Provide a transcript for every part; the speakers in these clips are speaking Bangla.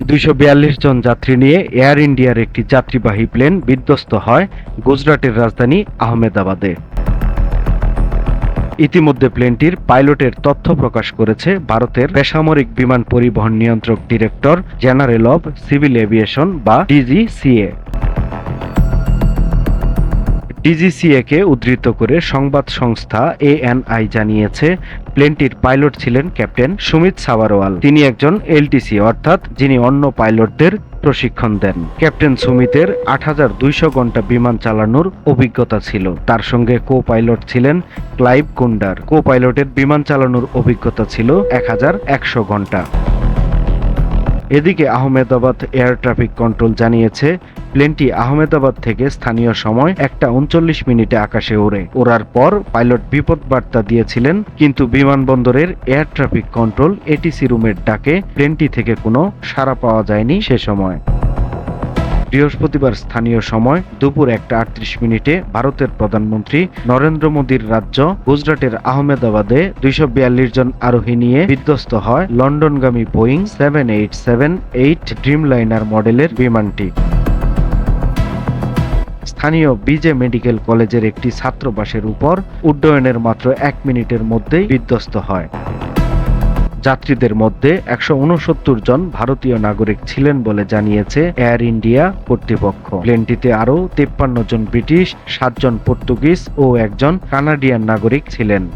242 জন যাত্রী নিয়ে এয়ার ইন্ডিয়ার একটি যাত্রীবাহী প্লেন বিধ্বস্ত হয় গুজরাটের রাজধানী আহমেদাবাদে। ইতিমধ্যে প্লেনটির পাইলটের তথ্য প্রকাশ করেছে ভারতের বেসামরিক বিমান পরিবহন নিয়ন্ত্রক director general of civil aviation বা ডিজিসিএ। ডিজিসিএ-কে উদ্ধৃত করে সংবাদ সংস্থা এএনআই জানিয়েছে, প্লেনটির পাইলট ছিলেন ক্যাপ্টেন সুমিত সাবারওয়াল। তিনি একজন এলটিসি অর্থাৎ যিনি অন্য পাইলটদের প্রশিক্ষণ দেন। ক্যাপ্টেন সুমিতের ৮২০০ ঘন্টা বিমান চালানোর অভিজ্ঞতা ছিল। তার সঙ্গে কো-পাইলট ছিলেন ক্লাইভ কুন্ডার। কো-পাইলটের বিমান চালানোর অভিজ্ঞতা ছিল ১১০০ ঘন্টা। এদিকে আহমেদাবাদ এয়ার ট্রাফিক কন্ট্রোল জানিয়েছে, প্লেনটি আহমেদাবাদ থেকে স্থানীয় সময় ১:৩৯ আকাশে ওড়ার পর পাইলট বিপদ বার্তা দিয়েছিলেন, কিন্তু বিমানবন্দরের এয়ার ট্রাফিক কন্ট্রোল এটিসি রুমের ডাকে প্লেনটি থেকে কোনো সাড়া পাওয়া যায়নি সে সময়। বৃহস্পতিবার স্থানীয় সময় দুপুর ১:৩৮ ভারতের প্রধানমন্ত্রী নরেন্দ্র মোদীর রাজ্য গুজরাটের আহমেদাবাদে ২৪২ জন আরোহী নিয়ে বিধ্বস্ত হয় লন্ডনগামী বোয়িং ৭৮৭-৮ ড্রিমলাইনার মডেলের বিমানটি। স্থানীয় বিজে মেডিকেল কলেজের একটি ছাত্রাবাসের উপর উড্ডয়নের মাত্র ১ মিনিটের মধ্যেই বিধ্বস্ত হয়। যাত্রীদের মধ্যে ১৬৯ জন ভারতীয় নাগরিক ছিলেন বলে জানিয়েছে এয়ার ইন্ডিয়া কর্তৃপক্ষ। প্লেনটিতে আরও ৫৩ জন ব্রিটিশ, ৭ জন পর্তুগিজ ও একজন কানাডিয়ান নাগরিক ছিলেন।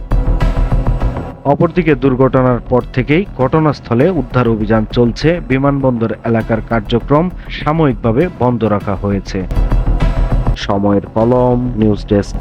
অপরদিকে দুর্ঘটনার পর থেকেই ঘটনাস্থলে উদ্ধার অভিযান চলছে। বিমানবন্দর এলাকার কার্যক্রম সাময়িকভাবে বন্ধ রাখা হয়েছে। সময়ের কলম, নিউজ ডেস্ক।